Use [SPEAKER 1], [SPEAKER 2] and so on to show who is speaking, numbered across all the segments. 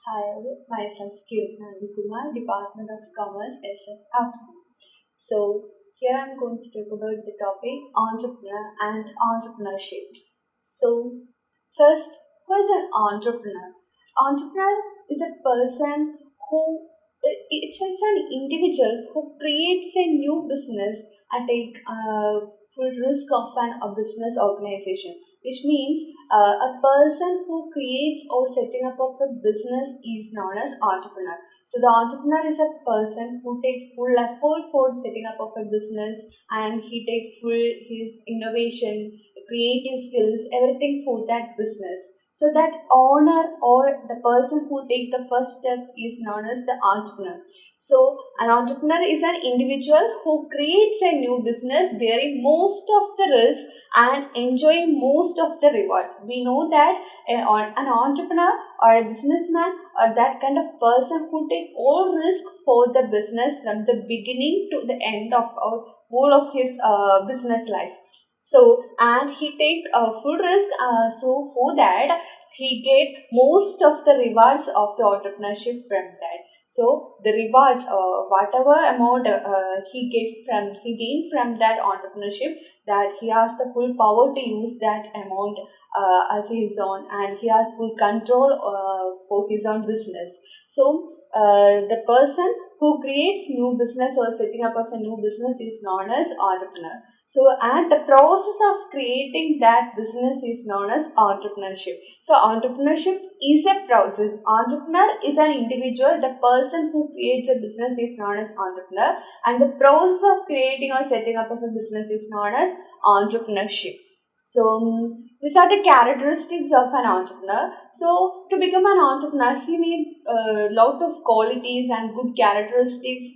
[SPEAKER 1] Hi, myself Keerthana Anilkumar, Department of Commerce, SF. So, here I'm going to talk about the topic entrepreneur and entrepreneurship. So, first, who is an entrepreneur? Entrepreneur is a person who it's just an individual who creates a new business and take full risk of a business organization, which means a person who creates or setting up of a business is known as entrepreneur. So the entrepreneur is a person who takes full effort for setting up of a business, and he takes full his innovation, creative skills, everything for that business. So that owner or the person who take the first step is known as the entrepreneur. So an entrepreneur is an individual who creates a new business bearing most of the risk and enjoying most of the rewards. We know that an entrepreneur or a businessman or that kind of person who take all risk for the business from the beginning to the end of whole of his business life. So and he take a full risk, so for that he get most of the rewards of the entrepreneurship from that. So the rewards, whatever amount he gain from that entrepreneurship, that he has the full power to use that amount as his own, and he has full control for his own business. So the person who creates new business or setting up of a new business is known as entrepreneur. So, and the process of creating that business is known as entrepreneurship. So, entrepreneurship is a process. Entrepreneur is an individual. The person who creates a business is known as entrepreneur, and the process of creating or setting up of a business is known as entrepreneurship. So, these are the characteristics of an entrepreneur. So, to become an entrepreneur, he needs a lot of qualities and good characteristics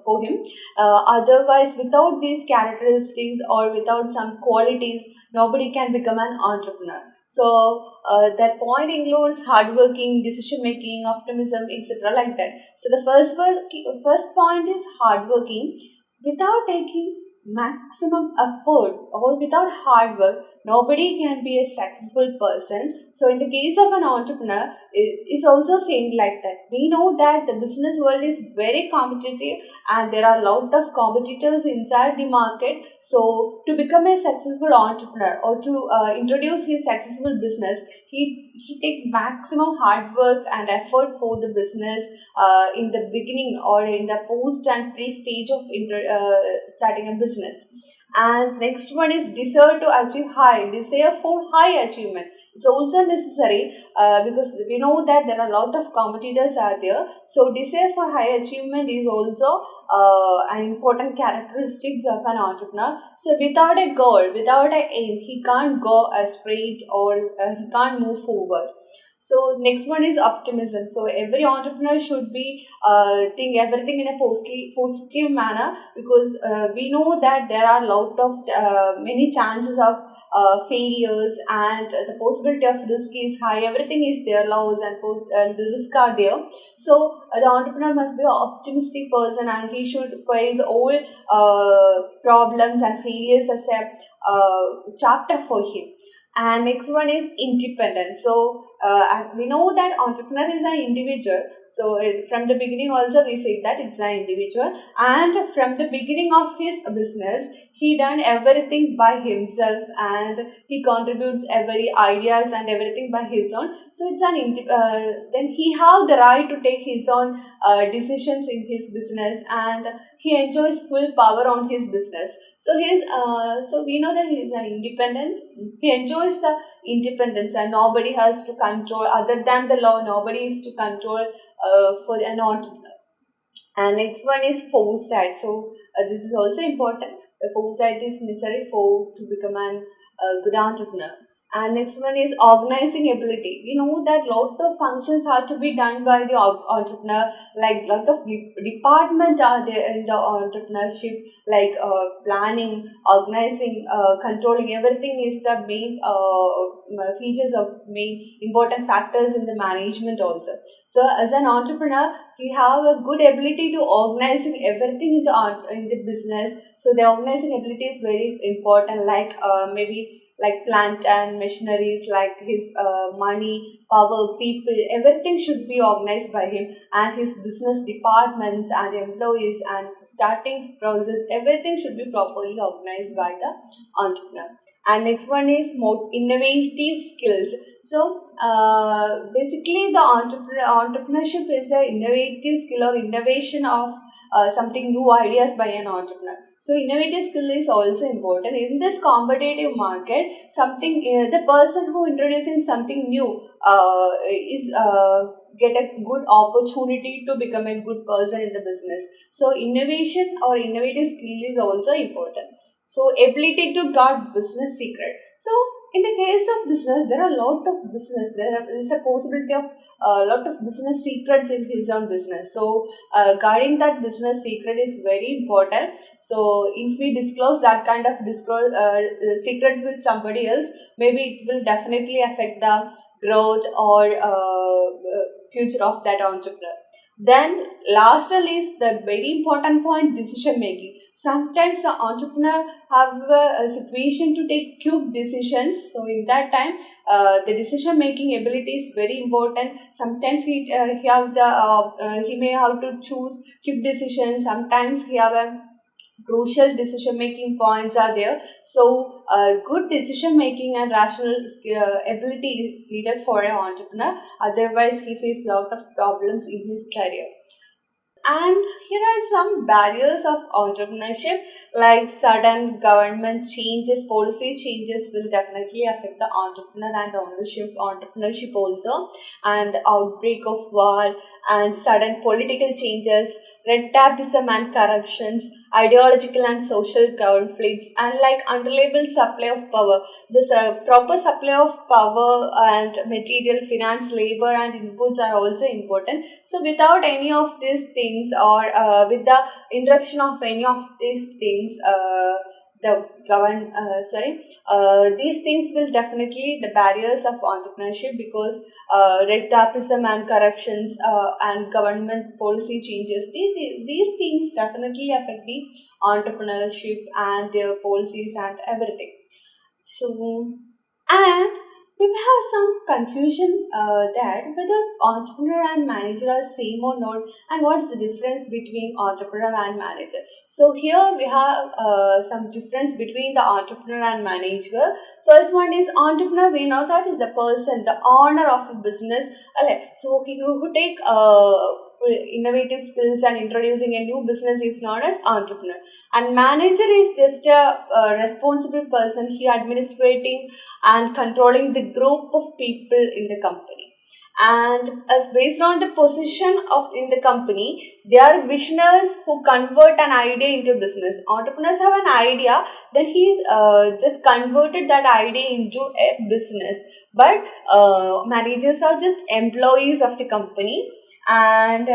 [SPEAKER 1] for him. Otherwise, without these characteristics or without some qualities, nobody can become an entrepreneur. So, that point includes hardworking, decision making, optimism, etc. like that. So, the first point is hardworking. Without taking maximum effort or without hard work, nobody can be a successful person. So in the case of an entrepreneur, it's also saying like that. We know that the business world is very competitive and there are a lot of competitors inside the market. So to become a successful entrepreneur or to introduce his successful business, he take maximum hard work and effort for the business in the beginning or in the post and pre stage of starting a business. And next one is desire to achieve desire for high achievement. It's also necessary because we know that there are a lot of competitors are there. So desire for high achievement is also an important characteristics of an entrepreneur. So without a goal, without an aim, he can't go straight or he can't move forward. So next one is optimism. So every entrepreneur should be think everything in a positive manner, because we know that there are a lot of many chances of failures, and the possibility of risk is high. Everything is there, loss and the risk are there. So the entrepreneur must be an optimistic person, and he should face all problems and failures as a chapter for him. And next one is independence. So and we know that entrepreneur is an individual. So from the beginning also we say that it's an individual, and from the beginning of his business he done everything by himself, and he contributes every ideas and everything by his own. So it's then he have the right to take his own decisions in his business, and he enjoys full power on his business. So so we know that he is an independent. He enjoys the independence, and nobody has to control other than the law. Nobody is to control for an entrepreneur. And next one is foresight. So this is also important. The foresight is necessary for to become an good entrepreneur. And next one is organizing ability. We know that lot of functions have to be done by the entrepreneur. Like lot of department are there in the entrepreneurship, like planning, organizing, controlling. Everything is the main features of main important factors in the management also. So as an entrepreneur, he have a good ability to organizing everything in the business. So the organizing ability is very important. Like maybe like plant and machineries, like his money, power, people, everything should be organized by him, and his business departments and employees and starting process, everything should be properly organized by the entrepreneur. And next one is more innovative skills. So basically, the entrepreneurship is an innovative skill or innovation of something new ideas by an entrepreneur. So innovative skill is also important in this competitive market. Something the person who introducing something new is get a good opportunity to become a good person in the business. So innovation or innovative skill is also important. So ability to guard business secret. So in the case of business, there are a lot of business. There is a possibility of a lot of business secrets in his own business. So guarding that business secret is very important. So if we disclose that kind of secrets with somebody else, maybe it will definitely affect the growth or future of that entrepreneur. Then last one is the very important point, decision making. Sometimes the entrepreneur have a situation to take quick decisions. So in that time, the decision making ability is very important. Sometimes he may have to choose quick decisions. Sometimes he have a crucial decision making points are there. So good decision making and rational ability is needed for an entrepreneur. Otherwise, he faces lot of problems in his career. And here are some barriers of entrepreneurship, like sudden government changes, policy changes will definitely affect the entrepreneur and entrepreneurship also, and outbreak of war and sudden political changes, red tapeism and corruptions, ideological and social conflicts, and like unreliable supply of power. This proper supply of power and material, finance, labor, and inputs are also important. So without any of these things, or with the interruption of any of these things, these things will definitely the barriers of entrepreneurship, because red tapeism and corruptions and government policy changes, these things definitely affect the entrepreneurship and their policies and everything. So, and we have some confusion that whether entrepreneur and manager are same or not, and what is the difference between entrepreneur and manager. So here we have some difference between the entrepreneur and manager. First one is entrepreneur. We know that is the person, the owner of a business. So who take innovative skills and introducing a new business is known as entrepreneur. And manager is just a responsible person. He administrating and controlling the group of people in the company. And as based on the position of in the company, they are visionaries who convert an idea into business. Entrepreneurs have an idea, then he just converted that idea into a business. But managers are just employees of the company, and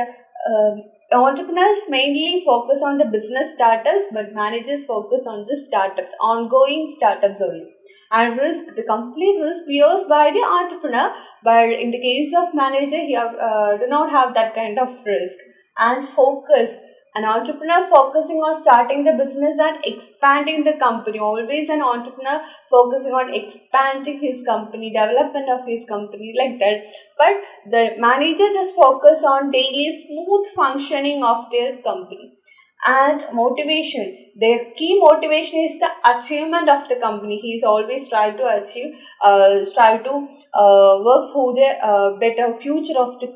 [SPEAKER 1] entrepreneurs mainly focus on the business startups, but managers focus on the startups, ongoing startups only. And risk, the complete risk bears by the entrepreneur, but in the case of manager, he do not have that kind of risk. And focus, an entrepreneur focusing on starting the business and expanding the company. Always an entrepreneur focusing on expanding his company, development of his company, like that. But the manager just focus on daily smooth functioning of their company. And motivation, their key motivation is the achievement of the company. He is always trying to achieve, work for the better future of the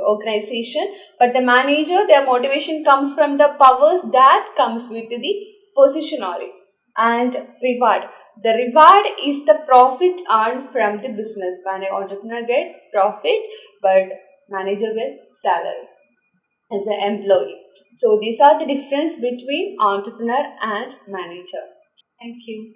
[SPEAKER 1] organization. But the manager, their motivation comes from the powers that comes with the position only. And reward, the reward is the profit earned from the business. When an entrepreneur get profit, but manager get salary as an employee. So these are the difference between entrepreneur and manager. Thank you.